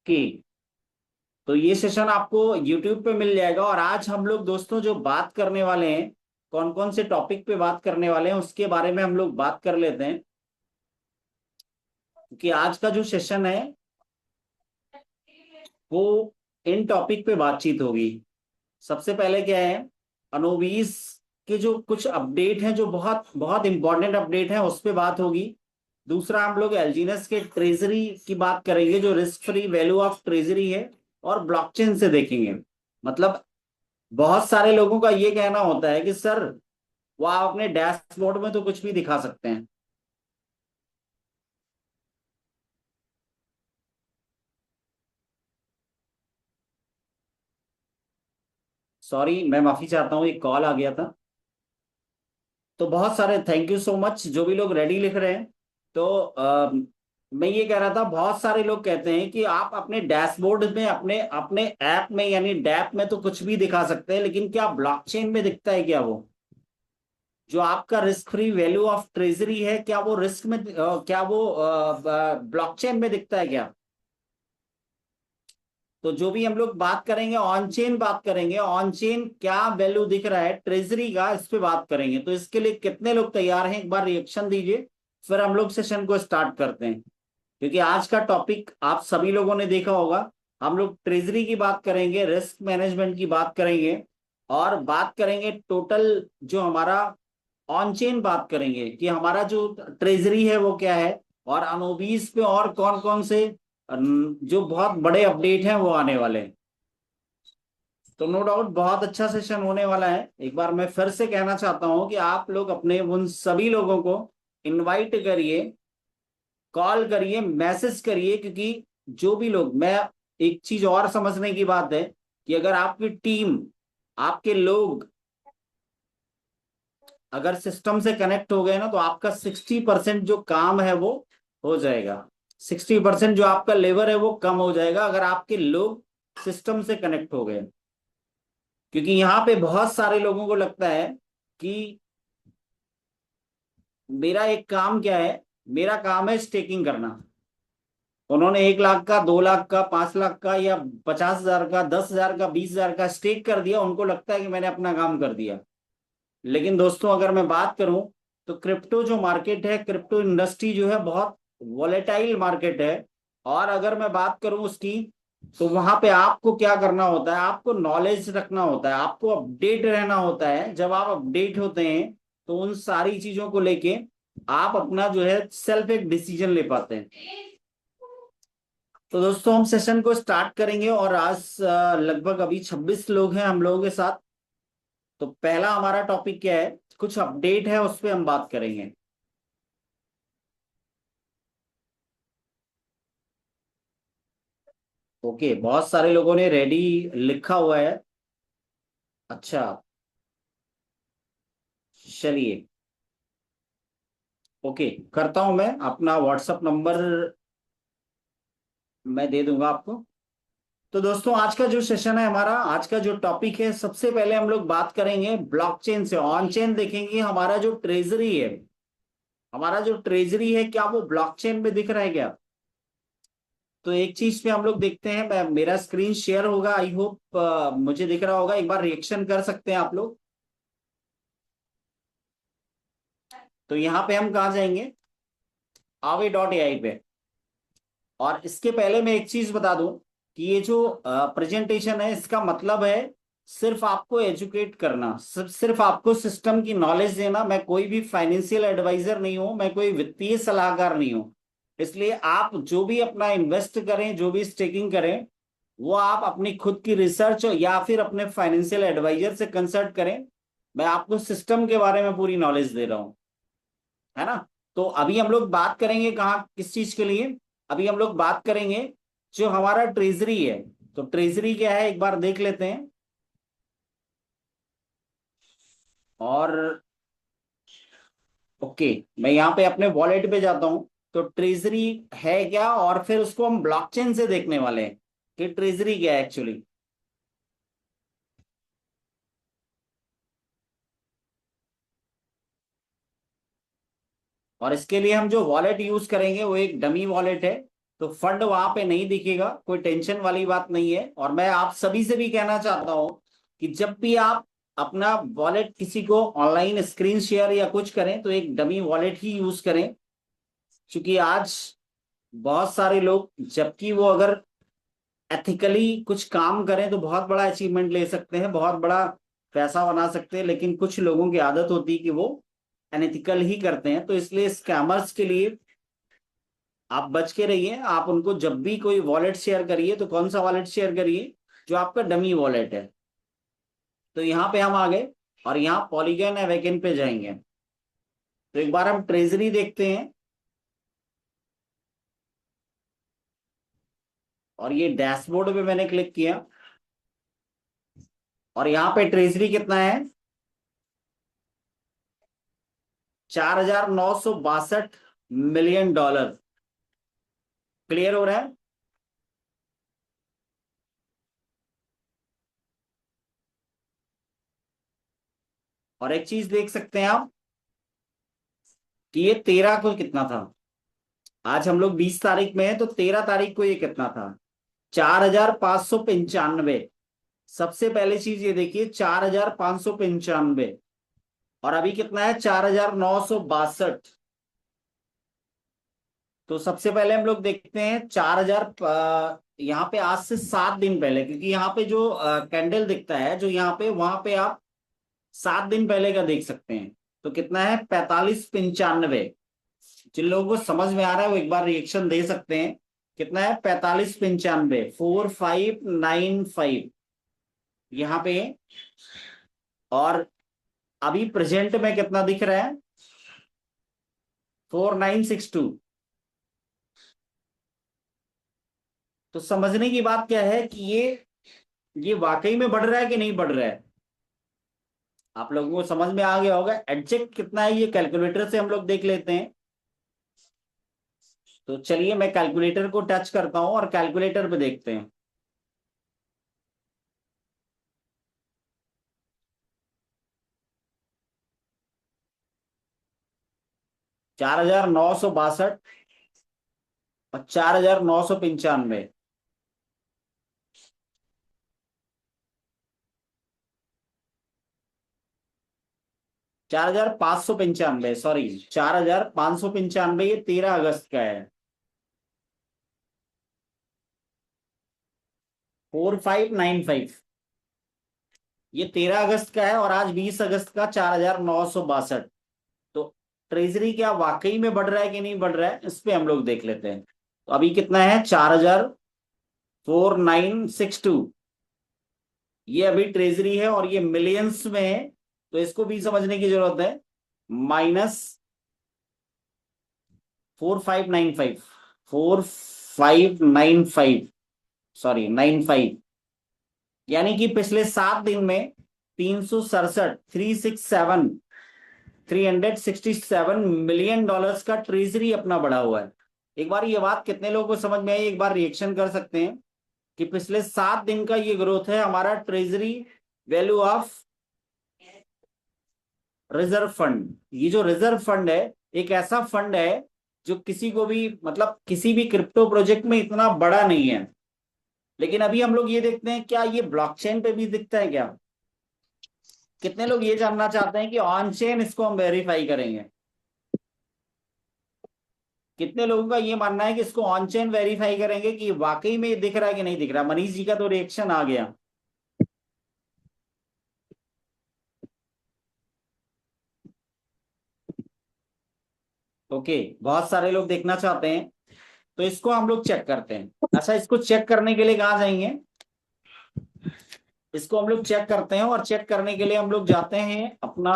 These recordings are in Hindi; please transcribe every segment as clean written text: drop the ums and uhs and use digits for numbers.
ओके, तो ये सेशन आपको YouTube पे मिल जाएगा। और आज हम लोग दोस्तों जो बात करने वाले हैं, कौन कौन से टॉपिक पे बात करने वाले हैं उसके बारे में हम लोग बात कर लेते हैं। क्योंकि आज का जो सेशन है वो इन टॉपिक पे बातचीत होगी। सबसे पहले क्या है, अनोबीस के जो कुछ अपडेट हैं, जो बहुत बहुत इंपॉर्टेंट अपडेट हैं, उस पे बात होगी। दूसरा हम लोग एलजीनस के ट्रेजरी की बात करेंगे, जो risk free value of treasury है, और ब्लॉकचेन से देखेंगे। मतलब बहुत सारे लोगों का ये कहना होता है कि सर वो आप अपने डैशबोर्ड में तो कुछ भी दिखा सकते हैं। सॉरी, मैं माफी चाहता हूँ, एक कॉल आ गया था। तो बहुत सारे थैंक यू सो मच जो भी लोग रेडी लिख रहे हैं। तो मैं ये कह रहा था, बहुत सारे लोग कहते हैं कि आप अपने डैशबोर्ड में, अपने अपने ऐप में यानी डैप में तो कुछ भी दिखा सकते हैं, लेकिन क्या ब्लॉकचेन में दिखता है क्या? वो जो आपका risk free value of treasury है, क्या वो रिस्क में क्या वो ब्लॉकचेन में दिखता है क्या? तो जो भी हम लोग बात करेंगे, ऑन चेन बात करेंगे, ऑन चेन क्या वैल्यू दिख रहा है ट्रेजरी का, इस पे बात करेंगे। तो इसके लिए कितने लोग तैयार हैं, एक बार रिएक्शन दीजिए, फिर हम लोग सेशन को स्टार्ट करते हैं। क्योंकि आज का टॉपिक आप सभी लोगों ने देखा होगा, हम लोग ट्रेजरी की बात करेंगे, रिस्क मैनेजमेंट की बात करेंगे, और बात करेंगे टोटल जो हमारा ऑन चेन बात करेंगे कि हमारा जो ट्रेजरी है वो क्या है, और अनोबीस पे और कौन कौन से जो बहुत बड़े अपडेट हैं वो आने वाले हैं। तो नो डाउट बहुत अच्छा सेशन होने वाला है। एक बार मैं फिर से कहना चाहता हूं कि आप लोग अपने उन सभी लोगों को इनवाइट करिए, कॉल करिए, मैसेज करिए। क्योंकि जो भी लोग, मैं एक चीज और समझने की बात है कि अगर आपकी टीम, आपके लोग अगर सिस्टम से कनेक्ट हो गए ना, तो आपका 60% जो काम है वो हो जाएगा। 60% जो आपका लेबर है वो कम हो जाएगा, अगर आपके लोग सिस्टम से कनेक्ट हो गए। क्योंकि यहाँ पे बहुत सारे लोगों को लगता है कि मेरा एक काम क्या है, मेरा काम है स्टेकिंग करना। उन्होंने 1 लाख का, 2 लाख का, 5 लाख का, या 50,000 का, 10,000 का, 20,000 का स्टेक कर दिया, उनको लगता है कि मैंने अपना काम कर दिया। लेकिन दोस्तों अगर मैं बात करूं, तो क्रिप्टो जो मार्केट है, क्रिप्टो इंडस्ट्री जो है, बहुत वॉलेटाइल मार्केट है। और अगर मैं बात करूं उसकी, तो वहां पे आपको क्या करना होता है, आपको नॉलेज रखना होता है, आपको अपडेट रहना होता है। जब आप अपडेट होते हैं तो उन सारी चीजों को लेके आप अपना जो है सेल्फ एक डिसीजन ले पाते हैं। तो दोस्तों हम सेशन को स्टार्ट करेंगे, और आज लगभग अभी 26 लोग हैं हम लोगों के साथ। तो पहला हमारा टॉपिक क्या है, कुछ अपडेट है उस पर हम बात करेंगे। ओके, बहुत सारे लोगों ने रेडी लिखा हुआ है। अच्छा, चलिए, ओके, करता हूं। मैं अपना व्हाट्सअप नंबर मैं दे दूंगा आपको। तो दोस्तों आज का जो सेशन है हमारा, आज का जो टॉपिक है, सबसे पहले हम लोग बात करेंगे ब्लॉकचेन से। ऑन चेन देखेंगे हमारा जो ट्रेजरी है, हमारा जो ट्रेजरी है क्या वो ब्लॉकचेन में दिख रहा है क्या? तो एक चीज पे हम लोग देखते हैं, मेरा स्क्रीन शेयर होगा, आई होप मुझे दिख रहा होगा। एक बार रिएक्शन कर सकते हैं आप लोग। तो यहाँ पे हम कहा जाएंगे, aave.ai पे। और इसके पहले मैं एक चीज बता दूं कि ये जो प्रेजेंटेशन है, इसका मतलब है सिर्फ आपको एजुकेट करना, सिर्फ आपको सिस्टम की नॉलेज देना। मैं कोई भी फाइनेंशियल एडवाइजर नहीं हूं, मैं कोई वित्तीय सलाहकार नहीं हूं। इसलिए आप जो भी अपना इन्वेस्ट करें, जो भी स्टेकिंग करें, वो आप अपनी खुद की रिसर्च या फिर अपने फाइनेंशियल एडवाइजर से कंसल्ट करें। मैं आपको सिस्टम के बारे में पूरी नॉलेज दे रहा हूं, है ना? तो अभी हम लोग बात करेंगे कहाँ, किस चीज के लिए? अभी हम लोग बात करेंगे जो हमारा ट्रेजरी है। तो ट्रेजरी क्या है एक बार देख लेते हैं। और ओके, मैं यहाँ पे अपने वॉलेट पे जाता हूँ। तो ट्रेजरी है क्या, और फिर उसको हम ब्लॉकचेन से देखने वाले हैं कि ट्रेजरी क्या है एक्चुअली। और इसके लिए हम जो वॉलेट यूज करेंगे वो एक डमी वॉलेट है। तो फंड वहां पे नहीं दिखेगा, कोई टेंशन वाली बात नहीं है। और मैं आप सभी से भी कहना चाहता हूं कि जब भी आप अपना वॉलेट किसी को ऑनलाइन स्क्रीन शेयर या कुछ करें तो एक डमी वॉलेट ही यूज करें, क्योंकि आज बहुत सारे लोग, जबकि वो अगर एथिकली कुछ काम करें तो बहुत बड़ा अचीवमेंट ले सकते हैं, बहुत बड़ा पैसा बना सकते हैं, लेकिन कुछ लोगों की आदत होती है कि वो अनएथिकल ही करते हैं। तो इसलिए स्कैमर्स के लिए आप बच के रहिए। आप उनको जब भी कोई वॉलेट शेयर करिए तो कौन सा वॉलेट शेयर करिए, जो आपका डमी वॉलेट है। तो यहाँ पे हम आ गए और यहाँ पॉलीगन अवेकन पे जाएंगे। तो एक बार हम ट्रेजरी देखते हैं, और ये डैशबोर्ड पे मैंने क्लिक किया और यहाँ पे ट्रेजरी कितना है, 4,962 मिलियन डॉलर। क्लियर हो रहा है। और एक चीज देख सकते हैं आप कि ये 13 को कितना था। आज हम लोग 20 तारीख में है, तो 13 तारीख को ये कितना था, 4,595। सबसे पहली चीज ये देखिए, 4,595। और अभी कितना है, 4,962। तो सबसे पहले हम लोग देखते हैं 4,000, यहाँ पे आज से 7 दिन पहले, क्योंकि यहाँ पे जो कैंडल दिखता है जो यहाँ पे, वहां पे आप 7 दिन पहले का देख सकते हैं। तो कितना है, 4595। जिन लोगों को समझ में आ रहा है वो एक बार रिएक्शन दे सकते हैं। कितना है, 4595, 4595 यहाँ पे। और अभी प्रेजेंट में कितना दिख रहा है, 4962। तो समझने की बात क्या है कि ये वाकई में बढ़ रहा है कि नहीं बढ़ रहा है। आप लोगों को समझ में आ गया होगा। एडजेक्ट कितना है ये कैलकुलेटर से हम लोग देख लेते हैं। तो चलिए मैं कैलकुलेटर को टच करता हूं और कैलकुलेटर पे देखते हैं। 4,962 और 4,995। 4,595, सॉरी, 4,595, ये 13 अगस्त का है। 4595, ये 13 अगस्त का है। और आज 20 अगस्त का 4,962। तो ट्रेजरी क्या वाकई में बढ़ रहा है कि नहीं बढ़ रहा है, इस पे हम लोग देख लेते हैं। तो अभी कितना है, 4,4962। ये अभी ट्रेजरी है और ये मिलियंस में है, तो इसको भी समझने की जरूरत है। माइनस 4595, 4595, सॉरी 95, यानी कि पिछले 7 दिन में 367, 367 मिलियन डॉलर्स का ट्रेजरी अपना बढ़ा हुआ है। एक बार ये बात कितने लोगों को समझ में आई, एक बार रिएक्शन कर सकते हैं कि पिछले 7 दिन का ये ग्रोथ है हमारा treasury value of reserve fund. ये जो रिजर्व फंड है, एक ऐसा फंड है जो किसी को भी, मतलब किसी भी क्रिप्टो प्रोजेक्ट में इतना बड़ा नहीं है। लेकिन अभी हम लोग ये देखते हैं, क्या ये ब्लॉकचेन पे भी दिखता है क्या। कितने लोग ये जानना चाहते हैं कि ऑन चेन इसको हम वेरीफाई करेंगे। कितने लोगों का ये मानना है कि इसको ऑन चेन वेरीफाई करेंगे कि वाकई में ये दिख रहा है कि नहीं दिख रहा। मनीष जी का तो रिएक्शन आ गया। ओके, बहुत सारे लोग देखना चाहते हैं, तो इसको हम लोग चेक करते हैं। अच्छा, इसको चेक करने के लिए कहाँ जाएंगे, इसको हम लोग चेक करते हैं, और चेक करने के लिए हम लोग जाते हैं अपना।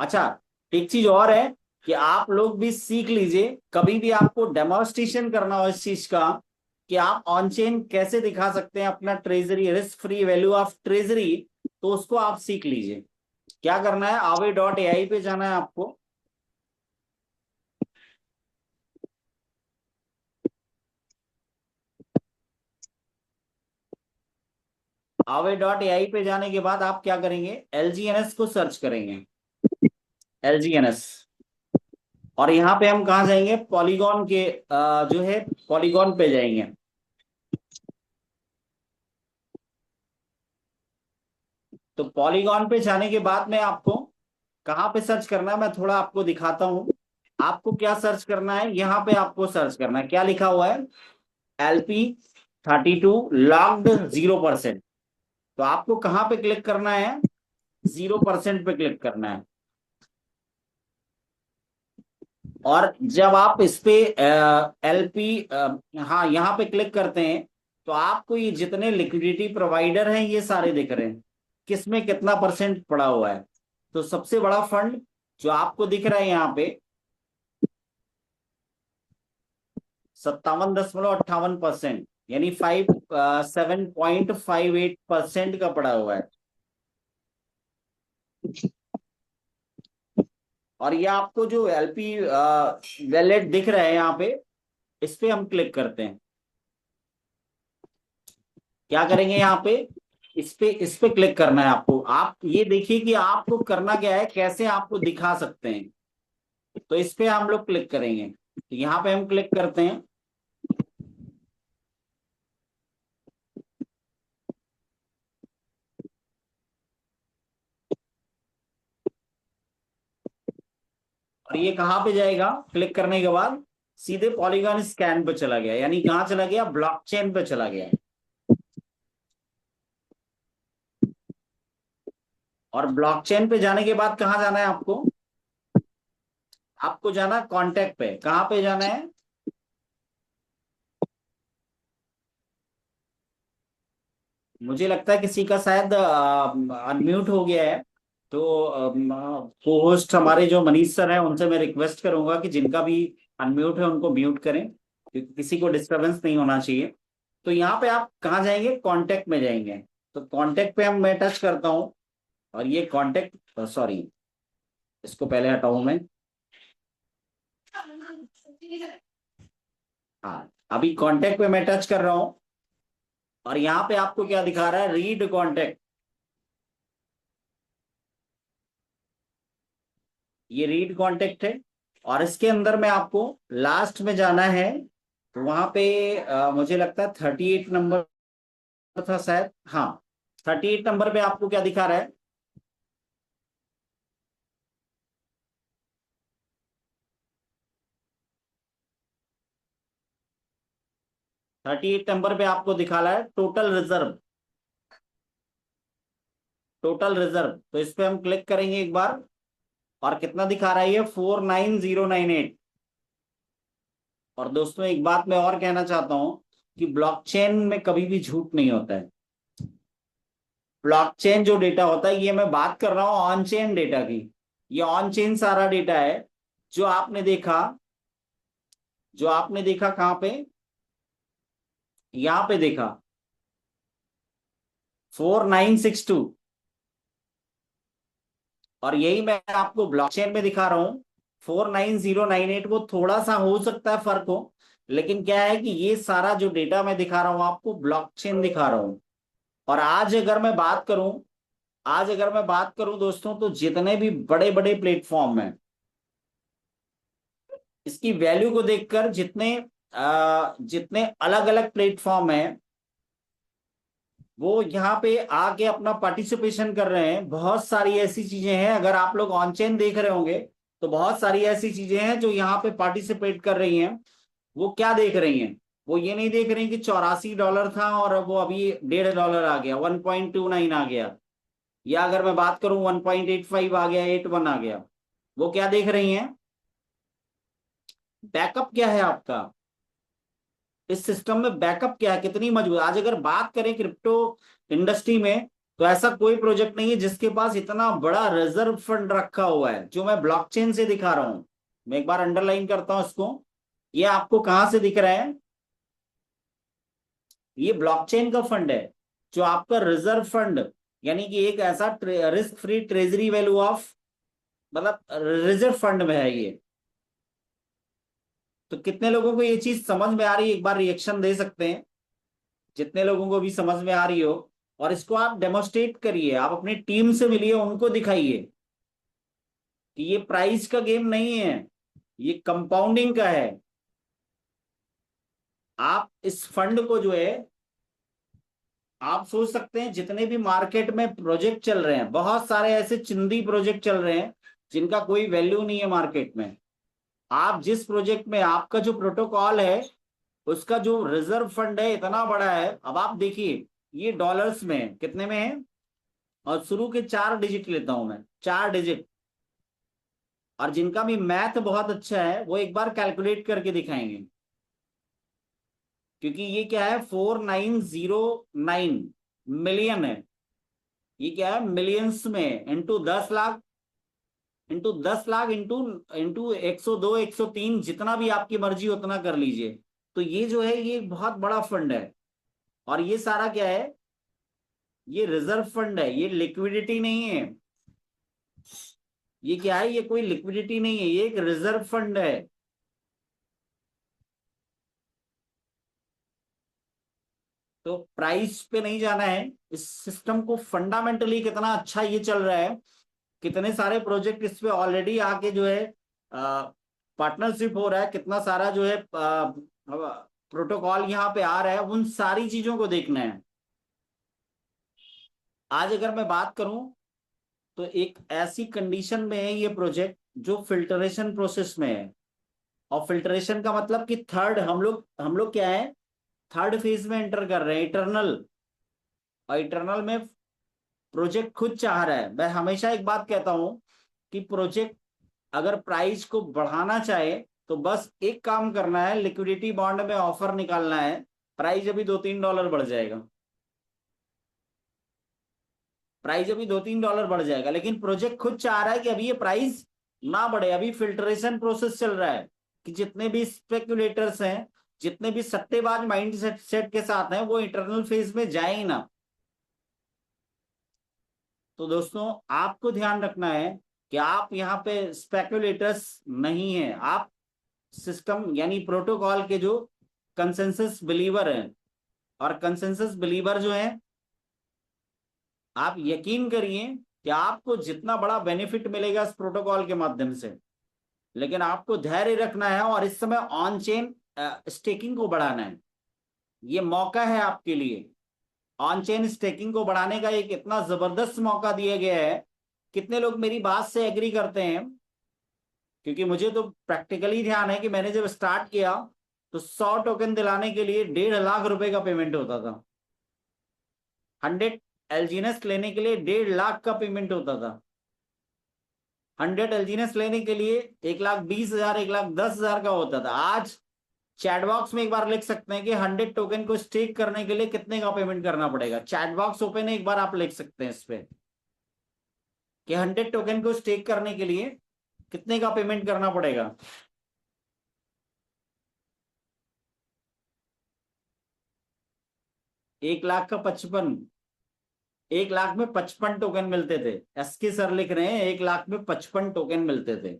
अच्छा, एक चीज और है कि आप लोग भी सीख लीजिए, कभी भी आपको डेमोन्स्ट्रेशन करना हो इस चीज का कि आप ऑन चेन कैसे दिखा सकते हैं अपना treasury, risk free value of treasury, तो उसको आप सीख लीजिए। क्या करना है, aave.ai पे जाना है आपको। aave.ai पे जाने के बाद आप क्या करेंगे, LGNS को सर्च करेंगे। LGNS, और यहाँ पे हम कहाँ जाएंगे, पॉलीगॉन के जो है पॉलीगॉन पे जाएंगे। तो पॉलीगॉन पे जाने के बाद में आपको कहाँ पे सर्च करना है, मैं थोड़ा आपको दिखाता हूँ। आपको क्या सर्च करना है, यहाँ पे आपको सर्च करना है, क्या लिखा हुआ है, LP32 लॉक्ड 0%। तो आपको कहाँ पे क्लिक करना है, 0% पे क्लिक करना है। और जब आप इस पे LP हाँ यहाँ पे क्लिक करते हैं, तो आपको ये जितने लिक्विडिटी प्रोवाइडर हैं ये सारे दिख रहे हैं, किसमें कितना परसेंट पड़ा हुआ है। तो सबसे बड़ा फंड जो आपको दिख रहा है यहाँ पे 57.58%, यानी 7.58% का पड़ा हुआ है। और ये आपको जो LP वैलेट दिख रहा है यहाँ पे, इस पे हम क्लिक करते हैं। क्या करेंगे यहाँ पे, इस पे क्लिक करना है आपको। आप ये देखिए कि आपको करना क्या है, कैसे आपको दिखा सकते हैं। तो इस पे हम लोग क्लिक करेंगे, तो यहाँ पे हम क्लिक करते हैं। और ये कहाँ पे जाएगा, क्लिक करने के बाद सीधे पॉलीगॉन स्कैन पे चला गया, यानी कहाँ चला गया, ब्लॉकचेन पे चला गया। और ब्लॉकचेन पे जाने के बाद कहाँ जाना है आपको, आपको जाना कॉन्टेक्ट पे। कहाँ पे जाना है, मुझे लगता है किसी का शायद अनम्यूट हो गया है। तो को होस्ट हमारे जो मनीष सर हैं, उनसे मैं रिक्वेस्ट करूंगा कि जिनका भी अनम्यूट है उनको म्यूट करें, क्योंकि किसी को डिस्टरबेंस नहीं होना चाहिए। तो यहाँ पे आप कहाँ जाएंगे, कांटेक्ट में जाएंगे। तो कांटेक्ट पे हम मैं टच करता हूँ, और ये कांटेक्ट, सॉरी इसको पहले हटाऊं मैं। हाँ, अभी कांटेक्ट पे मैं टच कर रहा हूँ, और यहाँ पे आपको क्या दिखा रहा है, रीड कांटेक्ट। ये रीड कांटेक्ट है। और इसके अंदर में आपको लास्ट में जाना है, तो वहां पे मुझे लगता है 38 नंबर था शायद, हाँ 38 नंबर पे आपको क्या दिखा रहा है, 38 नंबर पे आपको दिखा रहा है टोटल रिजर्व। टोटल रिजर्व, तो इस पे हम क्लिक करेंगे एक बार, और कितना दिखा रहा है ये, 49098। और दोस्तों एक बात मैं और कहना चाहता हूं कि ब्लॉकचेन में कभी भी झूठ नहीं होता है। ब्लॉकचेन जो डेटा होता है, ये मैं बात कर रहा हूँ ऑन चेन डेटा की, ये ऑन चेन सारा डेटा है। जो आपने देखा, जो आपने देखा कहाँ पे, यहाँ पे देखा 4962। और यही मैं आपको ब्लॉकचेन में दिखा रहा हूँ 49098। वो थोड़ा सा हो सकता है फर्क हो, लेकिन क्या है कि ये सारा जो डेटा मैं दिखा रहा हूँ आपको, ब्लॉकचेन दिखा रहा हूँ। और आज अगर मैं बात करूं दोस्तों, तो जितने भी बड़े बड़े प्लेटफॉर्म हैं, इसकी वैल्यू को देखकर जितने अलग अलग प्लेटफॉर्म हैं, वो यहाँ पे आके अपना पार्टिसिपेशन कर रहे हैं। बहुत सारी ऐसी चीजें हैं, अगर आप लोग ऑन चेन देख रहे होंगे, तो बहुत सारी ऐसी चीजें हैं जो यहाँ पे पार्टिसिपेट कर रही हैं। वो क्या देख रही हैं, वो ये नहीं देख रही कि $84 था और वो अभी $1.5 आ गया, 1.29 आ गया, या अगर मैं बात करूं 1.85 आ गया, 81 आ गया। वो क्या देख रही हैं, बैकअप क्या है आपका, इस सिस्टम में बैकअप क्या है, कितनी मजबूत। आज अगर बात करें क्रिप्टो इंडस्ट्री में, तो ऐसा कोई प्रोजेक्ट नहीं है जिसके पास इतना बड़ा रिजर्व फंड रखा हुआ है, जो मैं ब्लॉकचेन से दिखा रहा हूं। मैं एक बार अंडरलाइन करता हूं इसको। ये आपको कहां से दिख रहा है, ये ब्लॉकचेन का फंड है, जो आपका रिजर्व फंड, यानी कि एक ऐसा risk free treasury value of, मतलब रिजर्व फंड में है ये। तो कितने लोगों को ये चीज समझ में आ रही है, एक बार रिएक्शन दे सकते हैं, जितने लोगों को भी समझ में आ रही हो। और इसको आप डेमोस्ट्रेट करिए, आप अपनी टीम से मिलिए, उनको दिखाइए कि ये प्राइस का गेम नहीं है। ये कंपाउंडिंग का है। आप इस फंड को जो है, आप सोच सकते हैं जितने भी मार्केट में प्रोजेक्ट चल रहे हैं, बहुत सारे ऐसे चिंदी प्रोजेक्ट चल रहे हैं जिनका कोई वैल्यू नहीं है मार्केट में। आप जिस प्रोजेक्ट में आपका जो प्रोटोकॉल है, उसका जो रिजर्व फंड है इतना बड़ा है। अब आप देखिए, ये डॉलर्स में कितने में है, और शुरू के 4 डिजिट लेता हूं मैं, 4 डिजिट। और जिनका भी मैथ बहुत अच्छा है वो एक बार कैलकुलेट करके दिखाएंगे, क्योंकि ये क्या है, 4909 मिलियन है। ये क्या है, मिलियंस में, into 10 lakh, into 10 lakh, into into 102 103, जितना भी आपकी मर्जी उतना कर लीजिए। तो ये जो है ये एक बहुत बड़ा फंड है। और ये सारा क्या है, ये रिजर्व फंड है, ये लिक्विडिटी नहीं है। ये क्या है, ये कोई लिक्विडिटी नहीं है, ये एक रिजर्व फंड है। तो प्राइस पे नहीं जाना है, इस सिस्टम को फंडामेंटली कितना अच्छा ये चल रहा है, कितने सारे प्रोजेक्ट इस पे ऑलरेडी आके जो है पार्टनरशिप हो रहा है, कितना सारा जो है प्रोटोकॉल यहाँ पे आ रहा है, उन सारी चीजों को देखना है। आज अगर मैं बात करूं, तो एक ऐसी कंडीशन में है ये प्रोजेक्ट जो फिल्टरेशन प्रोसेस में है। और फिल्टरेशन का मतलब कि थर्ड, हम लोग क्या है, थर्ड फेज में एंटर कर रहे हैं, इटरनल। और इटरनल में प्रोजेक्ट खुद चाह रहा है। मैं हमेशा एक बात कहता हूं कि प्रोजेक्ट अगर प्राइस को बढ़ाना चाहे तो बस एक काम करना है, लिक्विडिटी बॉन्ड में ऑफर निकालना है, प्राइस अभी $2-3 बढ़ जाएगा। प्राइस अभी $2-3 बढ़ जाएगा, लेकिन प्रोजेक्ट खुद चाह रहा है कि अभी ये प्राइस ना बढ़े। अभी फिल्ट्रेशन प्रोसेस चल रहा है कि जितने भी स्पेकुलेटर्स हैं, जितने भी सट्टेबाज माइंड सेट के साथ हैं, वो इंटरनल फेज में जाए ही ना। तो दोस्तों, आपको ध्यान रखना है कि आप यहाँ पे स्पेकुलेटर्स नहीं हैं, आप सिस्टम यानी प्रोटोकॉल के जो कंसेंसस बिलीवर हैं। और कंसेंसस बिलीवर जो हैं, आप यकीन करिए कि आपको जितना बड़ा बेनिफिट मिलेगा इस प्रोटोकॉल के माध्यम से, लेकिन आपको धैर्य रखना है और इस समय ऑन चेन स्टेकिंग को बढ़ाना है। ये मौका है आपके लिए, ऑन चेन स्टेकिंग को बढ़ाने का एक इतना जबरदस्त मौका दिया गया है। कितने लोग मेरी बात से एग्री करते हैं, क्योंकि मुझे तो प्रैक्टिकली ध्यान है कि मैंने जब स्टार्ट किया तो 100 टोकन दिलाने के लिए 1.5 लाख रुपए का पेमेंट होता था। 100 एलजीनेस लेने के लिए 1.5 लाख का पेमेंट होता था। 100 एलजीनेस लेने के लिए 1,20,000 1,10,000 का होता था। आज चैट बॉक्स में एक बार लिख सकते हैं कि 100 टोकन को स्टेक करने के लिए कितने का पेमेंट करना पड़ेगा। चैट बॉक्स ओपन है, एक बार आप लिख सकते हैं इस पे कि 100 टोकन को स्टेक करने के लिए कितने का पेमेंट करना पड़ेगा। 1,55,000, 1 लाख में 55 टोकन मिलते थे। एस के सर लिख रहे हैं 1 लाख में 55 टोकन मिलते थे।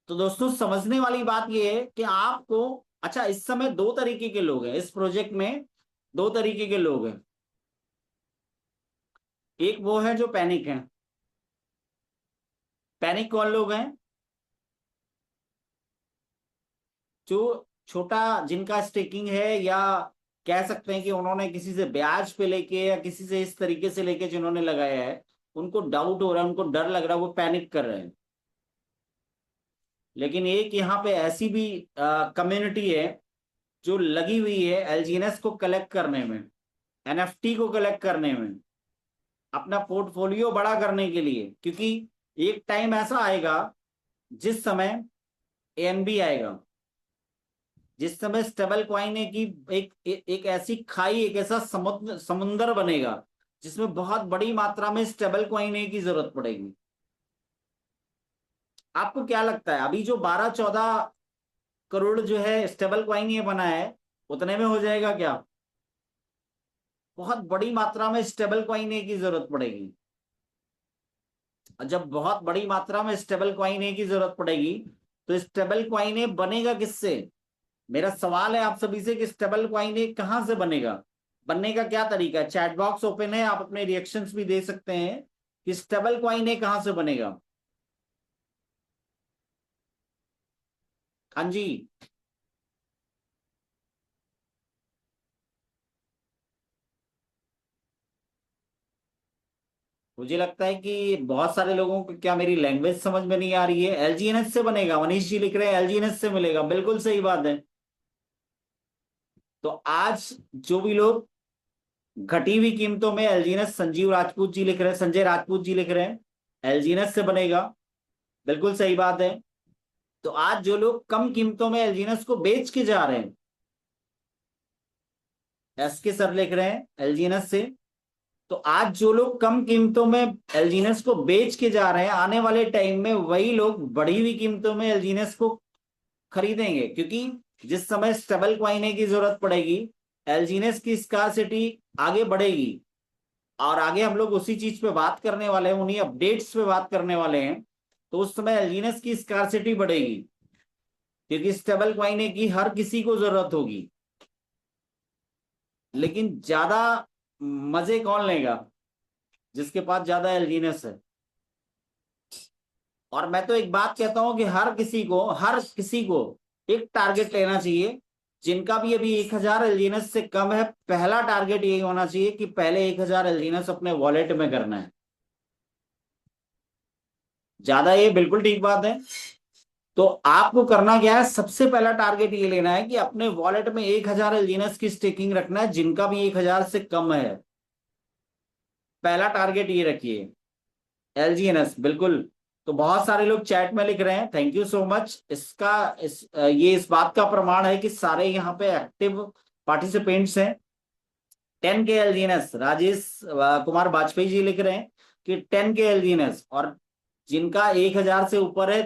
तो दोस्तों, समझने वाली बात यह है कि आपको, अच्छा, इस समय दो तरीके के लोग हैं इस प्रोजेक्ट में, दो तरीके के लोग हैं। एक वो है जो पैनिक है। पैनिक कौन लोग हैं, जो छोटा, जिनका स्टेकिंग है, या कह सकते हैं कि उन्होंने किसी से ब्याज पे लेके या किसी से इस तरीके से लेके जिन्होंने लगाया है, उनको डाउट हो रहा है, उनको डर लग रहा है, वो पैनिक कर रहे हैं। लेकिन एक यहाँ पे ऐसी भी कम्युनिटी है जो लगी हुई है एलजीएनएस को कलेक्ट करने में, एनएफटी को कलेक्ट करने में, अपना पोर्टफोलियो बड़ा करने के लिए। क्योंकि एक टाइम ऐसा आएगा जिस समय एएनबी आएगा, जिस समय स्टेबल क्वाइन की एक ऐसी खाई, एक ऐसा समुद्र बनेगा जिसमें बहुत बड़ी मात्रा में स्टेबल क्वाइन की जरूरत पड़ेगी। आपको क्या लगता है, अभी जो 12-14 करोड़ जो है स्टेबल क्वाइन ये बना है, उतने में हो जाएगा क्या? बहुत बड़ी मात्रा में स्टेबल क्वाइन की जरूरत पड़ेगी। और जब बहुत बड़ी मात्रा में स्टेबल क्वाइन की जरूरत पड़ेगी, तो स्टेबल क्वाइन बनेगा किससे? मेरा सवाल है आप सभी से कि स्टेबल क्वाइन कहां से बनेगा, बनने का क्या तरीका है? चैट बॉक्स ओपन है, आप अपने रिएक्शंस भी दे सकते हैं। कि स्टेबल कॉइन है कहां से बनेगा। हाँ जी। मुझे लगता है कि बहुत सारे लोगों को क्या मेरी लैंग्वेज समझ में नहीं आ रही है। एलजीएनएस से बनेगा, मनीष जी लिख रहे हैं एलजीएनएस से मिलेगा, बिल्कुल सही बात है। तो आज जो भी लोग घटी हुई कीमतों में एलजीएनएस, संजीव राजपूत जी लिख रहे हैं, संजय राजपूत जी लिख रहे हैं एलजीएनएस से बनेगा, बिल्कुल सही बात है। तो आज जो लोग कम कीमतों में एलजीएनएस को बेच के जा रहे हैं, एस के सर लिख रहे हैं एलजीएनएस से, तो आज जो लोग कम कीमतों में एलजीएनएस को बेच के जा रहे हैं, आने वाले टाइम में वही लोग बढ़ी हुई कीमतों में एलजीएनएस को खरीदेंगे, क्योंकि जिस समय स्टेबल कॉइन की जरूरत पड़ेगी, एलजीएनएस की स्कार्सिटी आगे बढ़ेगी, और आगे हम लोग उसी चीज पे बात करने वाले हैं, उन्हीं अपडेट्स पे बात करने वाले हैं। तो उस समय एलजीएनएस की स्कार्सिटी बढ़ेगी, क्योंकि स्टेबल कॉइन की हर किसी को जरूरत होगी। लेकिन ज्यादा मजे कौन लेगा? जिसके पास ज्यादा एलजीएनएस है। और मैं तो एक बात कहता हूं कि हर किसी को एक टारगेट लेना चाहिए। जिनका भी अभी 1000 एलजीएनएस से कम है, पहला टारगेट यही होना चाहिए कि पहले 1000 एलजीएनएस अपने वॉलेट में करना है। ज्यादा ये बिल्कुल ठीक बात है। तो आपको करना क्या है, सबसे पहला टारगेट ये लेना है कि अपने वॉलेट में 1000 एलजीएनएस की स्टेकिंग रखना है, जिनका भी 1000 से कम है। पहला टारगेट ये रखिए, एलजीएनएस, बिल्कुल। तो बहुत सारे लोग चैट में लिख रहे हैं, थैंक यू सो मच। ये इस बात का प्रमाण है कि सारे यहाँ पे एक्टिव पार्टिसिपेंट्स हैं। 10 के एलजीएनएस, राजेश कुमार वाजपेयी जी लिख रहे हैं कि 10 के एलजीएनएस, और जिनका 1000 से ऊपर है,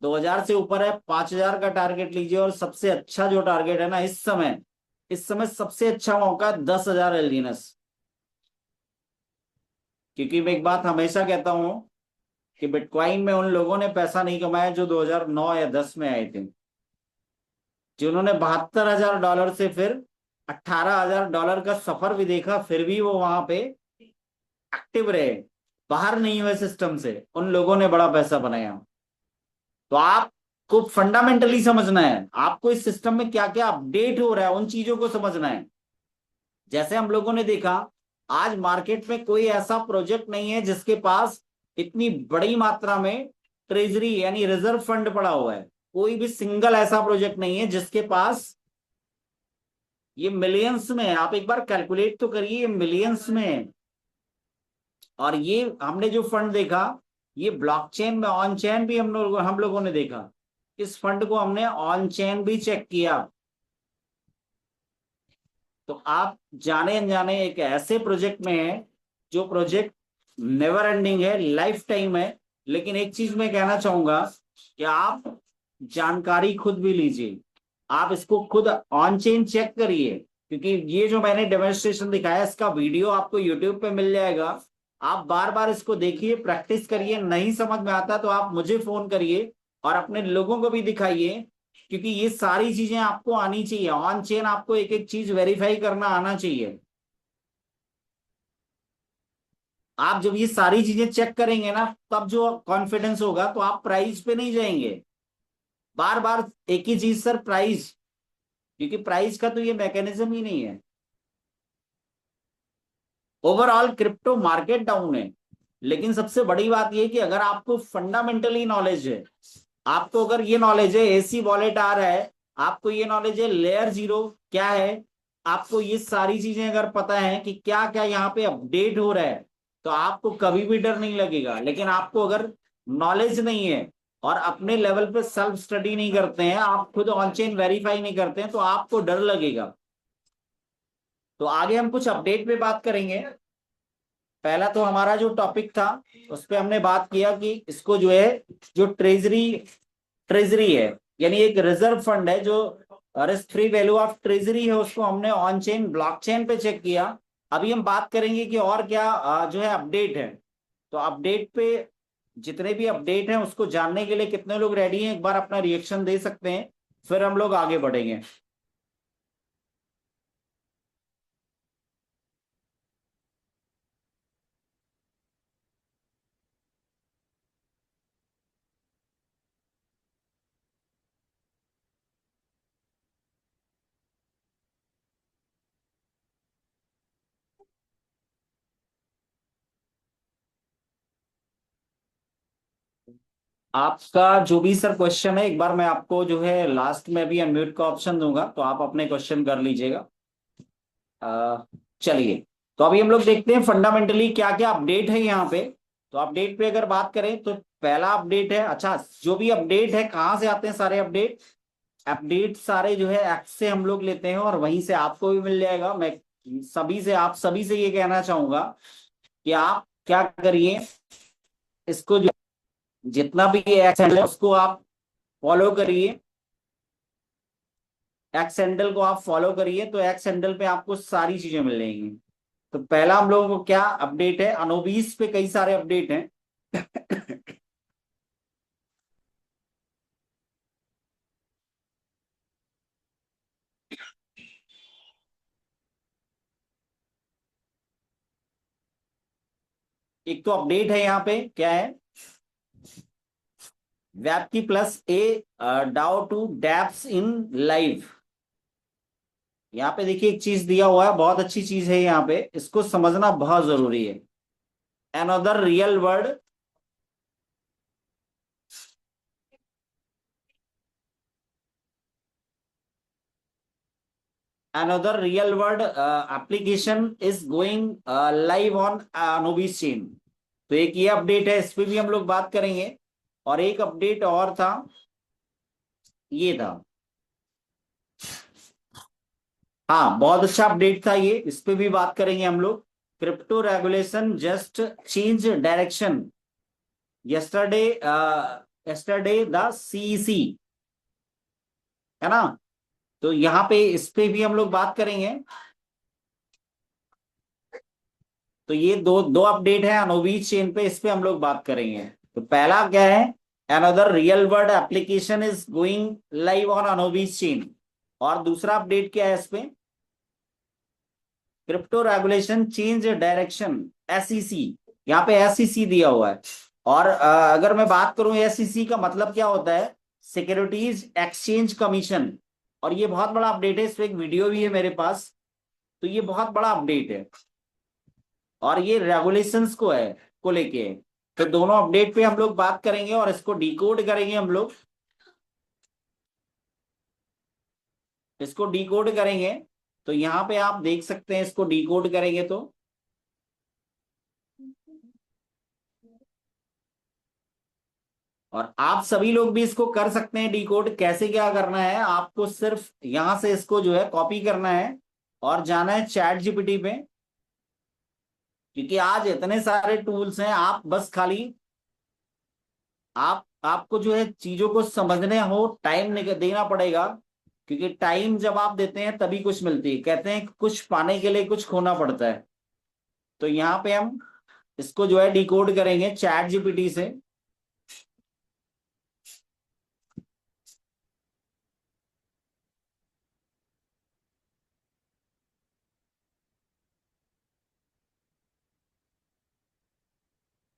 2000 से ऊपर है, 5000 का टारगेट लीजिए। और सबसे अच्छा जो टारगेट है ना इस समय सबसे अच्छा मौका 10,000 एलजीएनएस। क्योंकि मैं एक बात हमेशा कहता हूं कि बिटकॉइन में उन लोगों ने पैसा नहीं कमाया जो 2009 या 10 में आए थे, जिन्होंने $72,000 से फिर $18,000 का सफर भी देखा, फिर भी वो वहां पे एक्टिव रहे, बाहर नहीं हुए सिस्टम से, उन लोगों ने बड़ा पैसा बनाया। तो आपको फंडामेंटली समझना है, आपको इस सिस्टम में क्या क्या अपडेट हो रहा है, उन चीजों को समझना है। जैसे हम लोगों ने देखा, आज मार्केट में कोई ऐसा प्रोजेक्ट नहीं है जिसके पास इतनी बड़ी मात्रा में ट्रेजरी यानी रिजर्व फंड पड़ा हुआ है। कोई भी सिंगल ऐसा प्रोजेक्ट नहीं है जिसके पास, ये मिलियंस में है। आप एक बार कैलकुलेट तो करिए, ये मिलियंस में है। और ये हमने जो फंड देखा, ये ब्लॉकचेन में ऑन चेन भी हम लोगों ने देखा। इस फंड को हमने ऑन चेन भी चेक किया। तो आप जाने अनजाने एक ऐसे प्रोजेक्ट में है, जो प्रोजेक्ट नेवर एंडिंग है, लाइफ टाइम है। लेकिन एक चीज मैं कहना चाहूंगा कि आप जानकारी खुद भी लीजिए, आप इसको खुद ऑन चेन चेक करिए, क्योंकि ये जो मैंने डेमोन्स्ट्रेशन दिखाया, इसका वीडियो आपको यूट्यूब पे मिल जाएगा। आप बार बार इसको देखिए, प्रैक्टिस करिए। नहीं समझ में आता तो आप मुझे फोन करिए और अपने लोगों को भी दिखाइए, क्योंकि ये सारी चीजें आपको आनी चाहिए। ऑन चेन आपको एक एक चीज वेरीफाई करना आना चाहिए। आप जब ये सारी चीजें चेक करेंगे ना, तब जो कॉन्फिडेंस होगा, तो आप प्राइस पे नहीं जाएंगे बार बार एक ही चीज, सर प्राइस। क्योंकि प्राइस का तो ये मैकेनिज्म ही नहीं है। ओवरऑल क्रिप्टो मार्केट डाउन है, लेकिन सबसे बड़ी बात ये कि अगर आपको फंडामेंटली नॉलेज है, आपको अगर ये नॉलेज है एसी वॉलेट आ रहा है, आपको ये नॉलेज है लेयर जीरो क्या है, आपको ये सारी चीजें अगर पता है कि क्या क्या यहाँ पे अपडेट हो रहा है, तो आपको कभी भी डर नहीं लगेगा। लेकिन आपको अगर नॉलेज नहीं है और अपने लेवल पे सेल्फ स्टडी नहीं करते हैं, आप खुद ऑन चेन वेरीफाई नहीं करते हैं, तो आपको डर लगेगा। तो आगे हम कुछ अपडेट पे बात करेंगे। पहला तो हमारा जो टॉपिक था, उस पे हमने बात किया कि इसको जो है, जो ट्रेजरी है, यानी एक रिजर्व फंड है, जो risk free value of treasury है, उसको हमने ऑन चेन ब्लॉकचेन पे चेक किया। अभी हम बात करेंगे कि और क्या जो है अपडेट है। तो अपडेट पे, जितने भी अपडेट हैं उसको जानने के लिए कितने लोग रेडी हैं, एक बार अपना रिएक्शन दे सकते हैं, फिर हम लोग आगे बढ़ेंगे। आपका जो भी सर क्वेश्चन है, एक बार मैं आपको जो है लास्ट में भी अनम्यूट का ऑप्शन दूंगा, तो आप अपने क्वेश्चन कर लीजिएगा। अ, चलिए, तो अभी हम लोग देखते हैं फंडामेंटली क्या क्या अपडेट है यहाँ पे। तो अपडेट पे अगर बात करें तो पहला अपडेट है, अच्छा, जो भी अपडेट है कहाँ से आते हैं सारे अपडेट? अपडेट सारे जो है एक्स से हम लोग लेते हैं, और वहीं से आपको भी मिल जाएगा। मैं आप सभी से ये कहना चाहूंगा कि आप क्या करिए, इसको जो जितना भी एक्स हैंडल है उसको आप फॉलो करिए। एक्स हैंडल को आप फॉलो करिए, तो एक्स हैंडल पे आपको सारी चीजें मिल जाएंगी। तो पहला हम लोगों को क्या अपडेट है, अनोबीस पे कई सारे अपडेट हैं। एक तो अपडेट है यहाँ पे क्या है, वेब की प्लस ए डाउ टू डैप्स इन लाइव। यहाँ पे देखिए एक चीज दिया हुआ है, बहुत अच्छी चीज है, यहाँ पे इसको समझना बहुत जरूरी है। Another real word, another real world application is going live on Nobis chain. तो एक ये अपडेट है, इस पे भी हम लोग बात करेंगे। और एक अपडेट और था, ये था, हाँ बहुत अच्छा अपडेट था ये, इस पे भी बात करेंगे हम लोग। Crypto regulation just change direction yesterday, yesterday the CEC, है ना? तो यहाँ पे इस पे भी हम लोग बात करेंगे। तो ये दो दो अपडेट है अनोवी चेन पे, इस पे हम लोग बात करेंगे। तो पहला क्या है, another real world application is going live on Anovi chain. और दूसरा अपडेट क्या है इस पे, crypto regulation change direction, SEC. यहाँ पे एसईसी दिया हुआ है। और अगर मैं बात करूं एसईसी का मतलब क्या होता है, सिक्योरिटीज एक्सचेंज कमीशन। और ये बहुत बड़ा अपडेट है, इस पे एक वीडियो भी है मेरे पास। तो ये बहुत बड़ा अपडेट है, और ये रेगुलेशंस को है, को लेके है। तो दोनों अपडेट पे हम लोग बात करेंगे और इसको डिकोड करेंगे हम लोग, इसको डिकोड करेंगे। तो यहाँ पे आप देख सकते हैं, इसको डिकोड करेंगे तो और आप सभी लोग भी इसको कर सकते हैं डिकोड। कैसे क्या करना है, आपको सिर्फ यहां से इसको जो है कॉपी करना है और जाना है चैट जीपीटी पे। क्योंकि आज इतने सारे टूल्स हैं, आप बस खाली आपको जो है चीजों को समझने हो, टाइम देना पड़ेगा। क्योंकि टाइम जब आप देते हैं तभी कुछ मिलती है, कहते हैं कि कुछ पाने के लिए कुछ खोना पड़ता है। तो यहाँ पे हम इसको जो है डिकोड करेंगे चैट जीपीटी से।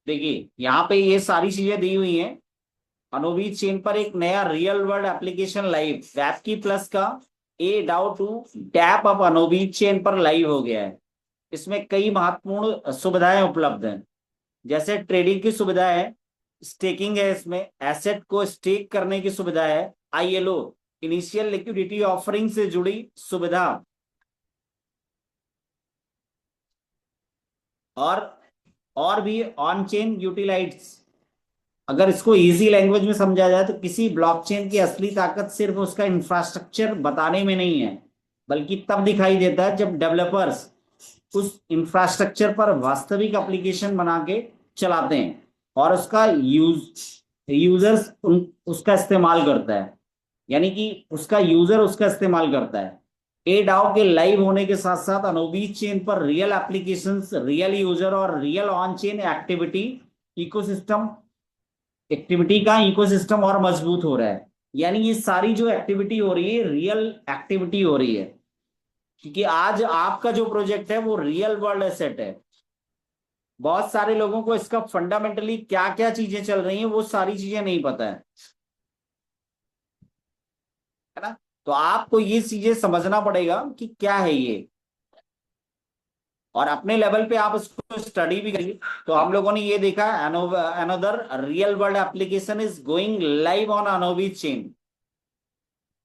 देखिए यहाँ पे ये सारी चीजें दी हुई हैं। अनोवी चेन पर एक नया रियल वर्ल्ड एप्लीकेशन लाइव, वैप की प्लस का ए डाउ टू डैप अब अनोवी चेन पर लाइव हो गया है। इसमें कई महत्वपूर्ण सुविधाएं उपलब्ध हैं, जैसे ट्रेडिंग की सुविधा है, स्टेकिंग है, इसमें एसेट को स्टेक करने की सुविधा है, आईएलओ इनिशियल लिक्विडिटी ऑफरिंग से जुड़ी सुविधा, और और भी ऑन चेन यूटिलाइट्स। अगर इसको इजी लैंग्वेज में समझा जाए तो किसी ब्लॉकचेन की असली ताकत सिर्फ उसका इंफ्रास्ट्रक्चर बताने में नहीं है, बल्कि तब दिखाई देता है जब डेवलपर्स उस इंफ्रास्ट्रक्चर पर वास्तविक एप्लीकेशन बना के चलाते हैं, और उसका यूजर्स उसका इस्तेमाल करता है। यानी कि उसका यूजर उसका इस्तेमाल करता है। ए डाओ के लाइव होने के साथ साथ अनोबी चेन पर रियल एप्लीकेशंस, रियल यूजर और real on chain ecosystem activity का इकोसिस्टम और मजबूत हो रहा है। यानी ये सारी जो एक्टिविटी हो रही है, रियल एक्टिविटी हो रही है। क्योंकि आज आपका जो प्रोजेक्ट है वो रियल वर्ल्ड एसेट है। बहुत सारे लोगों को इसका फंडामेंटली क्या क्या चीजें चल रही हैं वो सारी चीजें नहीं पता है ना? तो आपको ये चीजें समझना पड़ेगा कि क्या है ये। और अपने लेवल पे आप उसको स्टडी भी करिए। तो हम लोगों ने ये देखा, another real world application is going live on Anovi chain.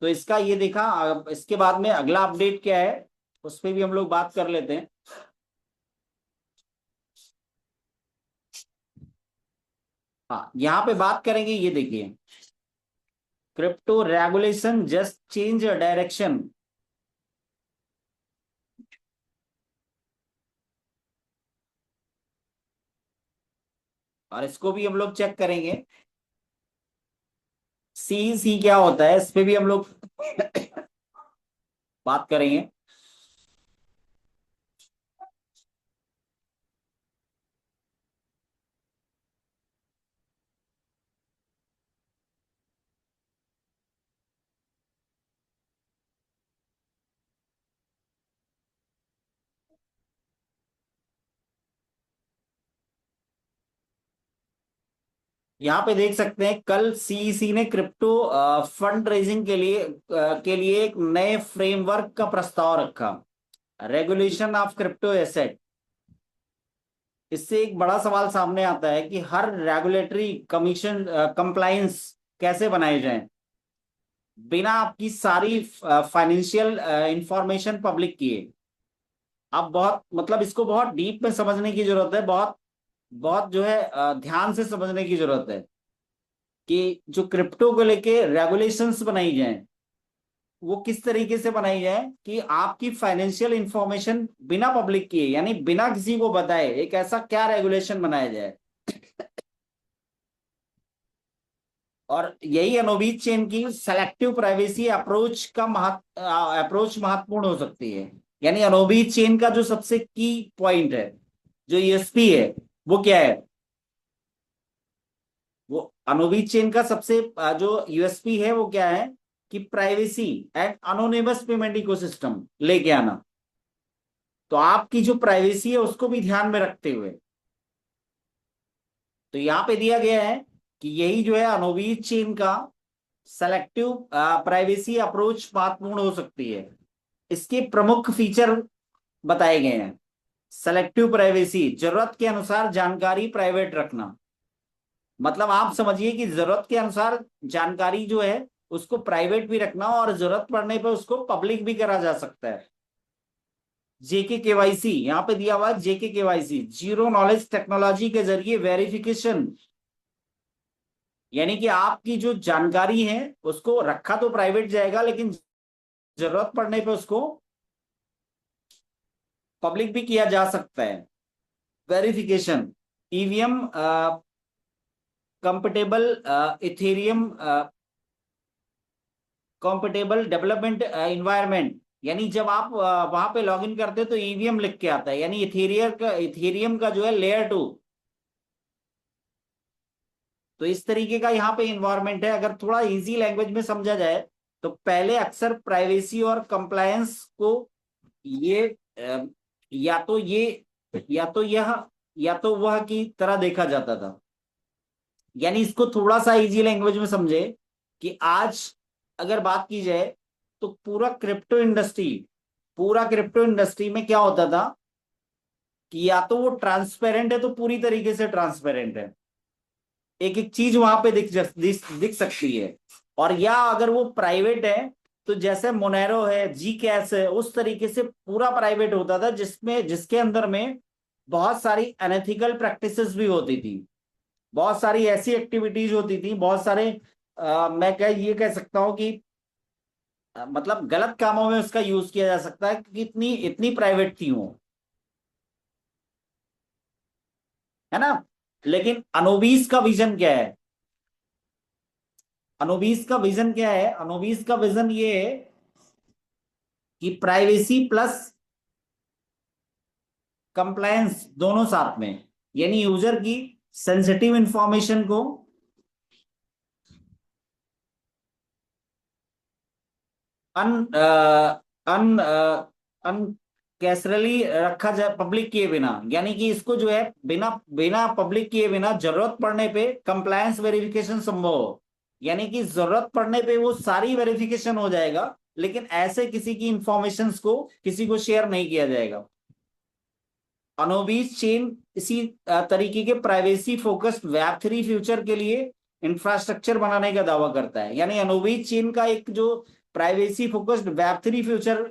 तो इसका ये देखा। इसके बाद में अगला अपडेट क्या है, उस पर भी हम लोग बात कर लेते हैं। हाँ, यहाँ पे बात करेंगे, ये देखिए, crypto regulation just change direction. और इसको भी हम लोग चेक करेंगे, सी सी क्या होता है, इस पे भी हम लोग बात करेंगे। यहाँ पे देख सकते हैं, कल सीईसी ने क्रिप्टो फंड रेजिंग के लिए एक नए फ्रेमवर्क का प्रस्ताव रखा, रेगुलेशन ऑफ क्रिप्टो एसेट। इससे एक बड़ा सवाल सामने आता है कि हर रेगुलेटरी कमीशन कंप्लायंस कैसे बनाए जाएं बिना आपकी सारी फाइनेंशियल इंफॉर्मेशन पब्लिक किए। अब बहुत मतलब इसको बहुत डीप में समझने की जरूरत है, बहुत बहुत जो है ध्यान से समझने की जरूरत है कि जो क्रिप्टो को लेके रेगुलेशंस बनाई जाएं वो किस तरीके से बनाई जाए कि आपकी फाइनेंशियल इंफॉर्मेशन बिना पब्लिक किए, यानी बिना किसी को बताए, एक ऐसा क्या रेगुलेशन बनाया जाए। और यही अनोबीज चेन की सेलेक्टिव प्राइवेसी अप्रोच महत्वपूर्ण हो सकती है। यानी अनोबीज चेन का जो सबसे की पॉइंट है, जो यूएसपी है, वो क्या है? वो अनोबीज चेन का सबसे जो यूएसपी है वो क्या है कि privacy and anonymous payment ecosystem लेके आना। तो आपकी जो प्राइवेसी है उसको भी ध्यान में रखते हुए, तो यहाँ पे दिया गया है कि यही जो है अनोबीज चेन का सेलेक्टिव प्राइवेसी अप्रोच महत्वपूर्ण हो सकती है। इसके प्रमुख फीचर बताए गए हैं। सेलेक्टिव प्राइवेसी, जरूरत के अनुसार जानकारी प्राइवेट रखना। मतलब आप समझिए कि जरूरत के अनुसार जानकारी जो है उसको प्राइवेट भी रखना, और जरूरत पड़ने पर उसको पब्लिक भी करा जा सकता है। जेके केवाईसी यहाँ पे दिया हुआ है, जेके केवाईसी जीरो नॉलेज टेक्नोलॉजी के जरिए वेरिफिकेशन। यानी कि आपकी जो जानकारी है उसको रखा तो प्राइवेट जाएगा, लेकिन जरूरत पड़ने पे उसको पब्लिक भी किया जा सकता है। Verification, EVM compatible, Ethereum compatible development environment. यानी जब आप वहां पे लॉग इन करते हो तो ईवीएम लिख के आता है, यानी इथेरियम का जो है लेयर 2। तो इस तरीके का यहाँ पे इन्वायरमेंट है। अगर थोड़ा इजी लैंग्वेज में समझा जाए तो पहले अक्सर प्राइवेसी और कंप्लायंस को ये या तो ये या तो यह या तो वह की तरह देखा जाता था। यानी इसको थोड़ा सा इजी लैंग्वेज में समझे कि आज अगर बात की जाए तो पूरा क्रिप्टो इंडस्ट्री में क्या होता था कि या तो वो ट्रांसपेरेंट है, तो पूरी तरीके से ट्रांसपेरेंट है, एक एक चीज वहां पे दिख सकती है। और या अगर वो प्राइवेट है तो जैसे मोनेरो है, जी कैश है, उस तरीके से पूरा प्राइवेट होता था, जिसके अंदर में बहुत सारी अनएथिकल प्रैक्टिसेस भी होती थी, बहुत सारी ऐसी एक्टिविटीज होती थी, बहुत सारे मैं ये कह सकता हूँ कि मतलब गलत कामों में उसका यूज किया जा सकता है, क्योंकि इतनी इतनी प्राइवेट थी वो, है ना। लेकिन अनोबीज का विजन क्या है? अनोबीज का विजन ये है कि प्राइवेसी प्लस कंप्लायंस दोनों साथ में। यानी यूजर की सेंसिटिव इंफॉर्मेशन को अन अन अन कैसरली रखा जाए पब्लिक किए बिना। यानी कि इसको जो है बिना बिना पब्लिक किए बिना जरूरत पड़ने पे कंप्लायंस वेरिफिकेशन संभव हो। यानी कि जरूरत पड़ने पे वो सारी वेरिफिकेशन हो जाएगा, लेकिन ऐसे किसी की इंफॉर्मेशन को किसी को शेयर नहीं किया जाएगा। अनोबीज चेन इसी तरीके के privacy focused web three future के लिए इंफ्रास्ट्रक्चर बनाने का दावा करता है। यानी अनोबीज चेन का एक जो privacy focused web three future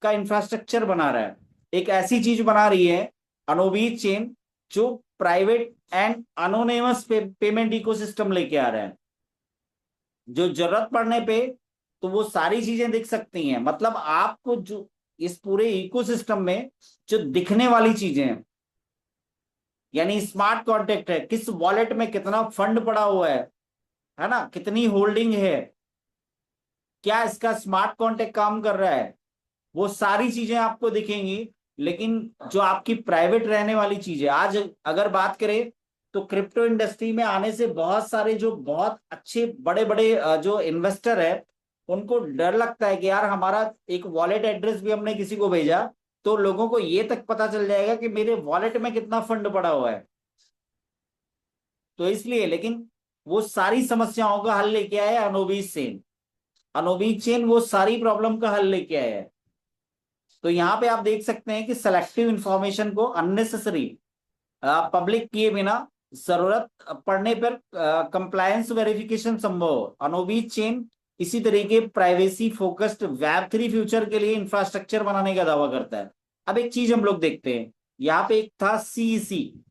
का इंफ्रास्ट्रक्चर बना रहा है, एक ऐसी चीज बना रही है अनोबीज चेन जो private and anonymous payment ecosystem लेके आ रहा है, जो जरूरत पड़ने पे तो वो सारी चीजें दिख सकती हैं। मतलब आपको जो इस पूरे इकोसिस्टम में जो दिखने वाली चीजें हैं, यानी स्मार्ट कॉन्ट्रैक्ट है, किस वॉलेट में कितना फंड पड़ा हुआ है ना, कितनी होल्डिंग है, क्या इसका स्मार्ट कॉन्ट्रैक्ट काम कर रहा है, वो सारी चीजें आपको दिखेंगी। लेकिन जो आपकी प्राइवेट रहने वाली चीज है, आज अगर बात करें तो क्रिप्टो इंडस्ट्री में आने से बहुत सारे जो बहुत अच्छे बड़े बड़े जो इन्वेस्टर है, उनको डर लगता है कि यार हमारा एक वॉलेट एड्रेस भी हमने किसी को भेजा तो लोगों को ये तक पता चल जाएगा कि मेरे वॉलेट में कितना फंड पड़ा हुआ है। तो इसलिए, लेकिन वो सारी समस्याओं का हल लेके आया अनोबीज सेन। अनोबीज चेन वो सारी प्रॉब्लम का हल लेके आया है। तो यहाँ पे आप देख सकते हैं कि सेलेक्टिव इंफॉर्मेशन को अननेसेसरी पब्लिक किए बिना जरूरत पड़ने पर कंप्लायंस वेरिफिकेशन संभव। अनोबीज चेन इसी तरीके privacy focused web three future के लिए इंफ्रास्ट्रक्चर बनाने का दावा करता है। अब एक चीज हम लोग देखते हैं, यहाँ पे एक था सीईसी।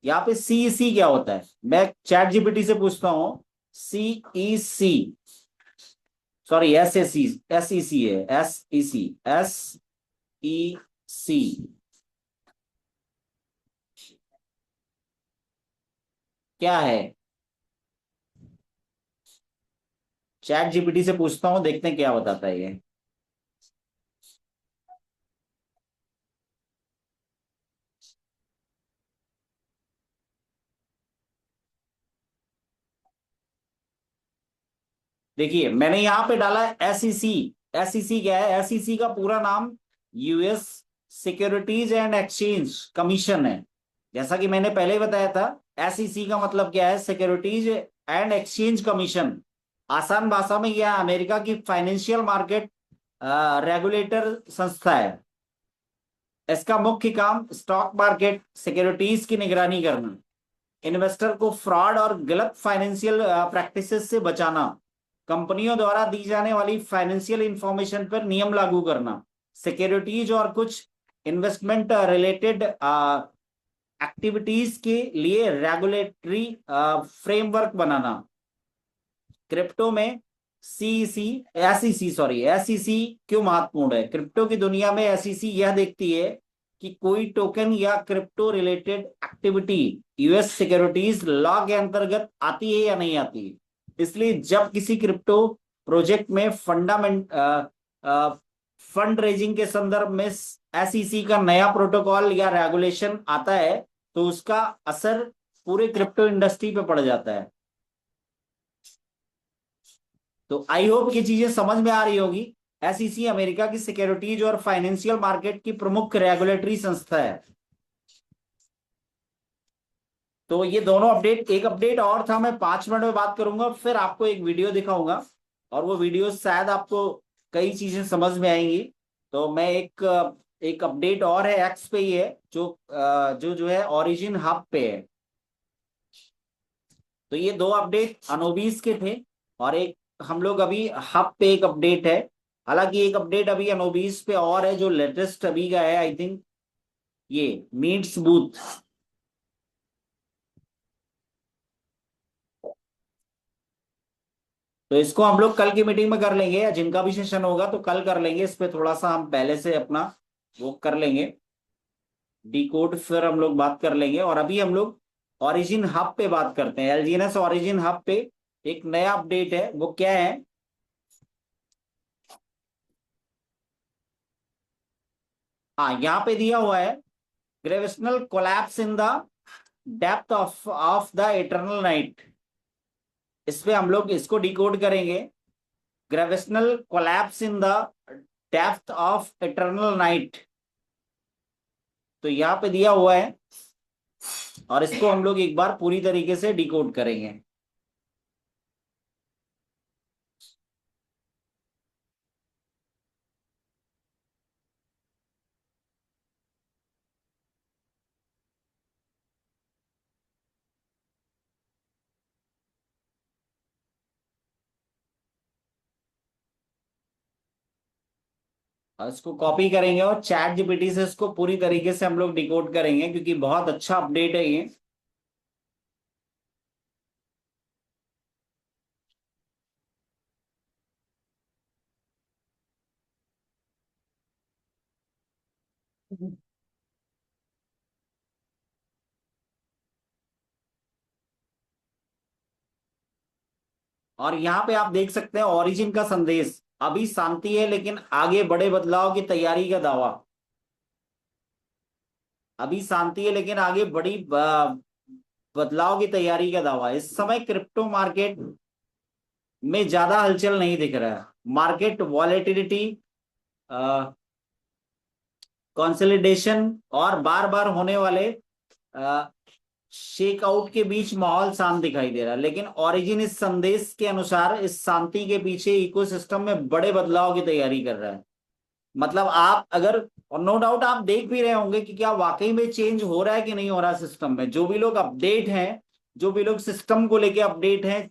यहाँ पे सीईसी क्या होता है, मैं चैट जीपीटी से पूछता हूँ। सीईसी, सॉरी एसईसी है, एसईसी क्या है? चैट जीपीटी से पूछता हूँ, देखते हैं क्या बताता है ये। देखिए मैंने यहाँ पे डाला एसईसी। एसईसी क्या है? एसईसी का पूरा नाम US securities and exchange commission है। जैसा कि मैंने पहले ही बताया था, एसईसी का मतलब क्या है? Securities and exchange commission. आसान भाषा में यह अमेरिका की फाइनेंशियल मार्केट रेगुलेटर संस्था है। इसका मुख्य काम स्टॉक मार्केट सिक्योरिटीज की निगरानी करना, इन्वेस्टर को फ्रॉड और गलत फाइनेंशियल प्रैक्टिसेस से बचाना, कंपनियों द्वारा दी जाने वाली फाइनेंशियल इंफॉर्मेशन पर नियम लागू करना, सिक्योरिटीज और कुछ इन्वेस्टमेंट रिलेटेड एक्टिविटीज के लिए रेगुलेटरी फ्रेमवर्क बनाना। क्रिप्टो में सीईसी एसईसी सॉरी एसईसी क्यों महत्वपूर्ण है? क्रिप्टो की दुनिया में एसईसी यह देखती है कि कोई टोकन या crypto related activity US securities law के अंतर्गत आती है या नहीं आती है। इसलिए जब किसी क्रिप्टो प्रोजेक्ट में फंड रेजिंग के संदर्भ में एसईसी का नया प्रोटोकॉल या रेगुलेशन आता है तो उसका असर पूरे क्रिप्टो इंडस्ट्री पे पड़ जाता है। तो आई होप ये चीजें समझ में आ रही होगी। एसईसी अमेरिका की सिक्योरिटीज और फाइनेंशियल मार्केट की प्रमुख रेगुलेटरी संस्था है। तो ये दोनों अपडेट, एक अपडेट और था, मैं 5 मिनट में बात करूंगा, फिर आपको एक वीडियो दिखाऊंगा और वो वीडियो शायद आपको कई चीजें समझ में आएंगी। तो मैं एक अपडेट और है, एक्स पे ही है, जो है ओरिजिन हब पे है। तो ये दो अपडेट अनोबीस के थे, और एक हम लोग अभी हब पे एक अपडेट है। हालांकि एक अपडेट अभी अनोबीस पे और है जो लेटेस्ट अभी का है, आई थिंक ये मीट्स बूथ। तो इसको हम लोग कल की मीटिंग में कर लेंगे, या जिनका भी सेशन होगा तो कल कर लेंगे। इस पे थोड़ा सा हम पहले से अपना वो कर लेंगे, डी कोड, फिर हम लोग बात कर लेंगे। और अभी हम लोग ओरिजिन हब पे बात करते हैं। एलजीएनएस ओरिजिन हब पे एक नया अपडेट है, वो क्या है? हाँ, यहाँ पे दिया हुआ है gravitational collapse in the depth of the eternal night. इस पे हम लोग इसको डिकोड करेंगे। Gravitational collapse in the depth of eternal night, तो यहाँ पे दिया हुआ है, और इसको हम लोग एक बार पूरी तरीके से डिकोड करेंगे। और इसको कॉपी करेंगे और चैट जीपीटी से इसको पूरी तरीके से हम लोग डिकोड करेंगे, क्योंकि बहुत अच्छा अपडेट है ये। और यहाँ पे आप देख सकते हैं ओरिजिन का संदेश, अभी शांति है लेकिन आगे बड़े बदलाव की तैयारी का दावा। अभी शांति है लेकिन आगे बड़ी बदलाव की तैयारी का दावा। इस समय क्रिप्टो मार्केट में ज्यादा हलचल नहीं दिख रहा है। मार्केट वॉलेटिलिटी, कंसोलिडेशन और बार बार होने वाले शेक आउट के बीच माहौल शांत दिखाई दे रहा है। लेकिन ओरिजिन इस संदेश के अनुसार इस शांति के पीछे इकोसिस्टम में बड़े बदलाव की तैयारी कर रहा है। मतलब आप अगर, और नो डाउट आप देख भी रहे होंगे कि क्या वाकई में चेंज हो रहा है कि नहीं हो रहा सिस्टम में। जो भी लोग अपडेट हैं, जो भी लोग सिस्टम को लेके अपडेट हैं,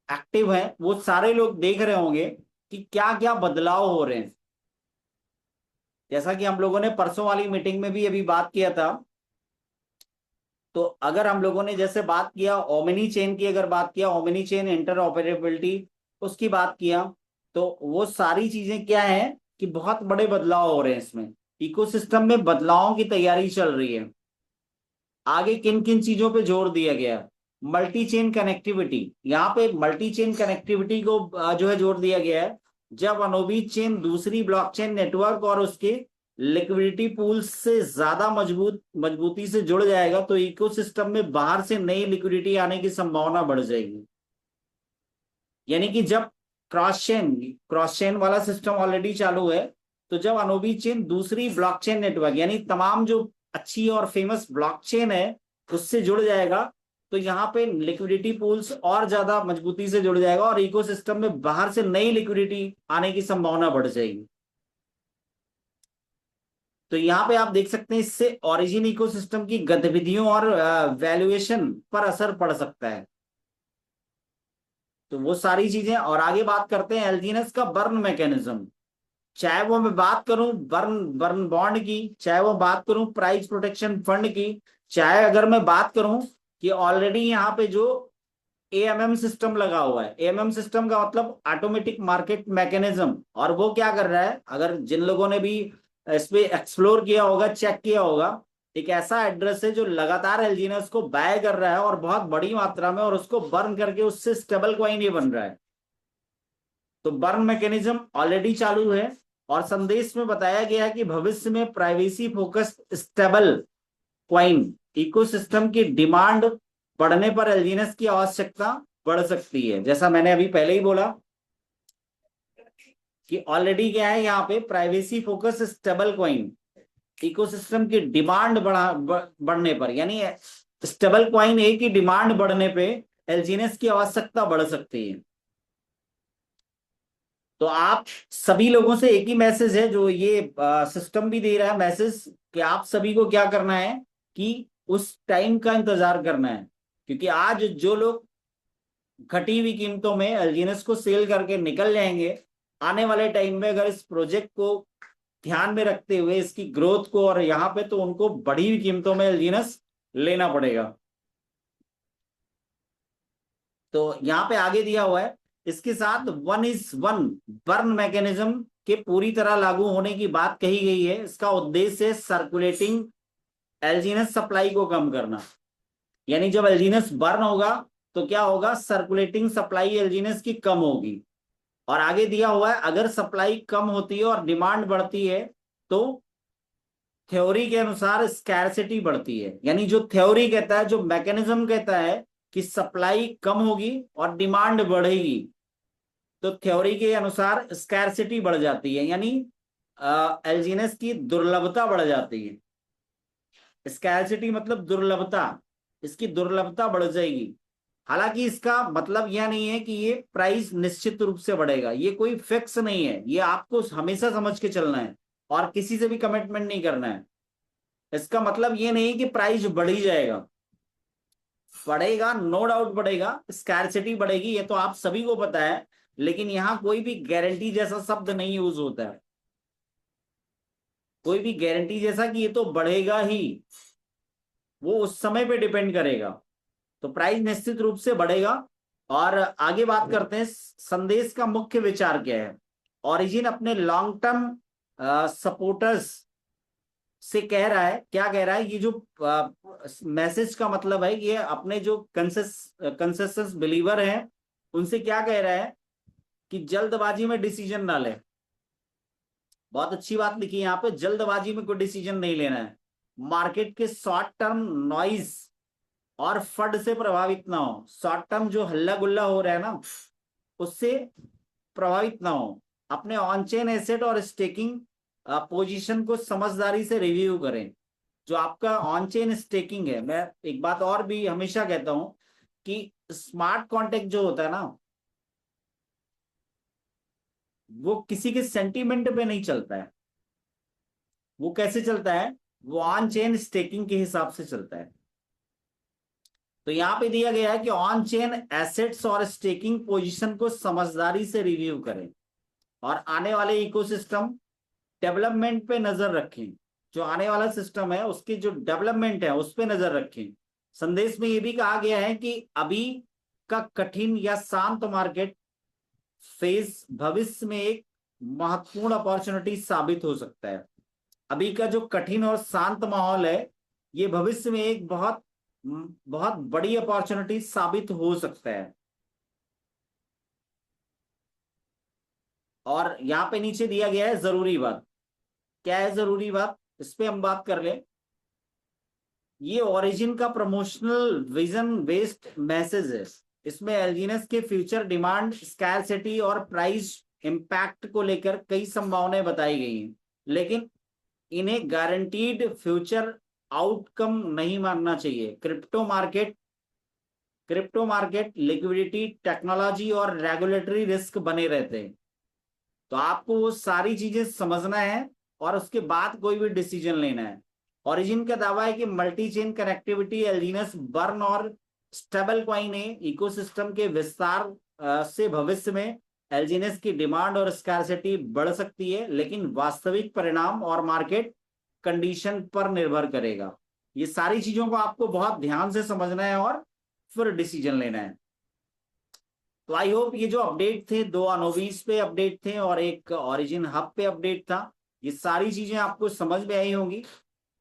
एक्टिव हैं, वो सारे लोग देख रहे होंगे कि क्या क्या बदलाव हो रहे हैं। जैसा कि हम लोगों ने परसों वाली मीटिंग में भी अभी बात किया था। तो अगर हम लोगों ने जैसे बात किया ओमिनी चेन की, अगर बात किया ओमिनी चेन इंटर ऑपरेबिलिटी, उसकी बात किया, तो वो सारी चीजें क्या है कि बहुत बड़े बदलाव हो रहे हैं इसमें। इकोसिस्टम में बदलावों की तैयारी चल रही है। आगे किन किन चीजों पे जोर दिया गया है? Multi chain connectivity. यहाँ पे मल्टी चेन कनेक्टिविटी को जो है जोर दिया गया है। जब अनोबी चेन दूसरी ब्लॉकचेन नेटवर्क और उसके लिक्विडिटी पूल्स से ज्यादा मजबूती से जुड़ जाएगा, तो इकोसिस्टम में बाहर से नई लिक्विडिटी आने की संभावना बढ़ जाएगी। यानी कि जब क्रॉस चेन वाला सिस्टम ऑलरेडी चालू है, तो जब अनोबी चेन दूसरी ब्लॉकचेन नेटवर्क यानी तमाम जो अच्छी और फेमस ब्लॉकचेन है उससे जुड़ जाएगा, तो यहाँ पे लिक्विडिटी पूल्स और ज्यादा मजबूती से जुड़ जाएगा और इकोसिस्टम में बाहर से नई लिक्विडिटी आने की संभावना बढ़ जाएगी। तो यहाँ पे आप देख सकते हैं इससे ओरिजिन इकोसिस्टम की गतिविधियों और वैल्यूएशन पर असर पड़ सकता है। तो वो सारी चीजें, और आगे बात करते हैं एल्जीनस का बर्न मैकेनिज्म। चाहे वो मैं बात करूं बर्न बर्न बॉन्ड की, चाहे वो बात करूं प्राइस प्रोटेक्शन फंड की, चाहे अगर मैं बात करूं कि ऑलरेडी यहाँ पे जो एएमएम सिस्टम लगा हुआ है। एएमएम सिस्टम का मतलब ऑटोमेटिक मार्केट मैकेनिज्म। और वो क्या कर रहा है, अगर जिन लोगों ने भी इस पे एक्सप्लोर किया होगा, चेक किया होगा, एक ऐसा एड्रेस है जो लगातार एल्जीनस को बाय कर रहा है और बहुत बड़ी मात्रा में, और उसको बर्न करके उससे स्टेबल कॉइन ही बन रहा है। तो बर्न मैकेनिज्म ऑलरेडी चालू है। और संदेश में बताया गया है कि भविष्य में privacy focused stable coin ecosystem की डिमांड बढ़ने पर एल्जीनस की आवश्यकता बढ़ सकती है। जैसा मैंने अभी पहले ही बोला कि ऑलरेडी क्या है, यहाँ पे privacy focus stable coin ecosystem की डिमांड बढ़ने पर, यानी स्टेबल क्वाइन ए की डिमांड बढ़ने पे एल्जीनस की आवश्यकता बढ़ सकती है। तो आप सभी लोगों से एक ही मैसेज है, जो ये सिस्टम भी दे रहा है मैसेज, कि आप सभी को क्या करना है कि उस टाइम का इंतजार करना है। क्योंकि आज जो लोग घटी हुई कीमतों में एल्जीनस को सेल करके निकल जाएंगे, आने वाले टाइम में अगर इस प्रोजेक्ट को ध्यान में रखते हुए इसकी ग्रोथ को, और यहाँ पे तो उनको बढ़ी हुई कीमतों में एल्जीनस लेना पड़ेगा। तो यहाँ पे आगे दिया हुआ है, इसके साथ 1:1 बर्न मैकेनिज्म के पूरी तरह लागू होने की बात कही गई है। इसका उद्देश्य है सर्कुलेटिंग एल्जीनस सप्लाई को कम करना। यानी जब एल्जीनस बर्न होगा तो क्या होगा, सर्कुलेटिंग सप्लाई एल्जीनस की कम होगी। और आगे दिया हुआ है, अगर सप्लाई कम होती है और डिमांड बढ़ती है, तो थ्योरी के अनुसार स्कैरसिटी बढ़ती है। यानी जो थ्योरी कहता है, जो मैकेनिज्म कहता है कि सप्लाई कम होगी और डिमांड बढ़ेगी, तो थ्योरी के अनुसार स्कैरसिटी बढ़ जाती है, यानी एल्जीनस की दुर्लभता बढ़ जाती है। स्कैरसिटी मतलब दुर्लभता, इसकी दुर्लभता बढ़ जाएगी। हालांकि इसका मतलब यह नहीं है कि ये प्राइस निश्चित रूप से बढ़ेगा, ये कोई फिक्स नहीं है, ये आपको हमेशा समझ के चलना है और किसी से भी कमिटमेंट नहीं करना है। इसका मतलब ये नहीं कि प्राइस बढ़ ही जाएगा, बढ़ेगा, नो डाउट बढ़ेगा, स्कैरसिटी बढ़ेगी, ये तो आप सभी को पता है। लेकिन यहाँ कोई भी गारंटी जैसा शब्द नहीं यूज होता है। कोई भी गारंटी जैसा कि ये तो बढ़ेगा ही, वो उस समय पे डिपेंड करेगा। तो प्राइस निश्चित रूप से बढ़ेगा। और आगे बात करते हैं, संदेश का मुख्य विचार क्या है। ओरिजिन अपने लॉन्ग टर्म सपोर्टर्स से कह रहा है, क्या कह रहा है, ये जो मैसेज का मतलब है, ये अपने जो कंसेसस बिलीवर हैं उनसे क्या कह रहा है कि जल्दबाजी में डिसीजन ना ले। बहुत अच्छी बात लिखी है यहाँ पे, जल्दबाजी में कोई डिसीजन नहीं लेना है। मार्केट के शॉर्ट टर्म नॉइज और फंड से प्रभावित ना हो। शॉर्ट टर्म जो हल्ला गुल्ला हो रहा है ना, उससे प्रभावित ना हो। अपने ऑन चेन एसेट और स्टेकिंग पोजीशन को समझदारी से रिव्यू करें। जो आपका ऑन चेन स्टेकिंग है, मैं एक बात और भी हमेशा कहता हूं कि स्मार्ट कॉन्ट्रैक्ट जो होता है ना, वो किसी के सेंटीमेंट पे नहीं चलता है। वो कैसे चलता है, वो ऑन चेन स्टेकिंग के हिसाब से चलता है। तो यहां पे दिया गया है कि ऑन चेन एसेट्स और स्टेकिंग पोजीशन को समझदारी से रिव्यू करें और आने वाले इकोसिस्टम डेवलपमेंट पे नजर रखें। जो आने वाला सिस्टम है उसकी जो डेवलपमेंट है उस पे नजर रखें। संदेश में यह भी कहा गया है कि अभी का कठिन या शांत मार्केट फेज भविष्य में एक महत्वपूर्ण अपॉर्चुनिटी साबित हो सकता है। अभी का जो कठिन और शांत माहौल है, ये भविष्य में एक बहुत बहुत बड़ी अपॉर्चुनिटी साबित हो सकता है। और यहां पे नीचे दिया गया है जरूरी बात। क्या है जरूरी बात, इस पे हम बात कर ले। ये ओरिजिन का प्रमोशनल विजन बेस्ड मैसेज है। इसमें एलजीएनएस के फ्यूचर डिमांड, स्कैरसिटी और प्राइस इंपैक्ट को लेकर कई संभावनाएं बताई गई हैं, लेकिन इन्हें गारंटीड फ्यूचर आउटकम नहीं मानना चाहिए। क्रिप्टो मार्केट लिक्विडिटी, टेक्नोलॉजी और रेगुलेटरी रिस्क बने रहते हैं। तो आपको वो सारी चीजें समझना है और उसके बाद कोई भी डिसीजन लेना है। ओरिजिन का दावा है कि मल्टी चेन कनेक्टिविटी, एल्जीनस बर्न और स्टेबल कॉइन इकोसिस्टम के विस्तार से भविष्य में एल्जीनस की डिमांड और स्कैरसिटी बढ़ सकती है, लेकिन वास्तविक परिणाम और मार्केट कंडीशन पर निर्भर करेगा। ये सारी चीजों को आपको बहुत ध्यान से समझना है और फिर डिसीजन लेना है। तो आई होप ये जो अपडेट थे, दो अनोवीज पे अपडेट थे और एक ओरिजिन हब पे अपडेट था, ये सारी चीजें आपको समझ में आई होंगी।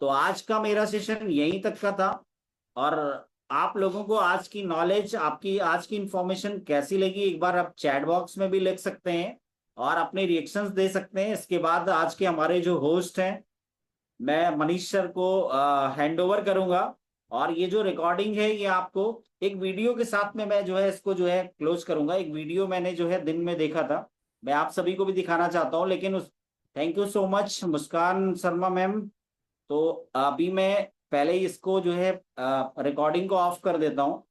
तो आज का मेरा सेशन यहीं तक का था। और आप लोगों को आज की नॉलेज, आपकी आज की इंफॉर्मेशन कैसी लगी, एक बार आप चैट बॉक्स में भी लिख सकते हैं और अपने रिएक्शंस दे सकते हैं। इसके बाद आज के हमारे जो होस्ट हैं, मैं मनीष सर को हैंड ओवर करूंगा। और ये जो रिकॉर्डिंग है, ये आपको एक वीडियो के साथ में मैं जो है इसको जो है क्लोज करूंगा। एक वीडियो मैंने जो है दिन में देखा था, मैं आप सभी को भी दिखाना चाहता हूँ, लेकिन उस thank you so much Muskan Sharma ma'am. तो अभी मैं पहले ही इसको जो है रिकॉर्डिंग को ऑफ कर देता हूँ।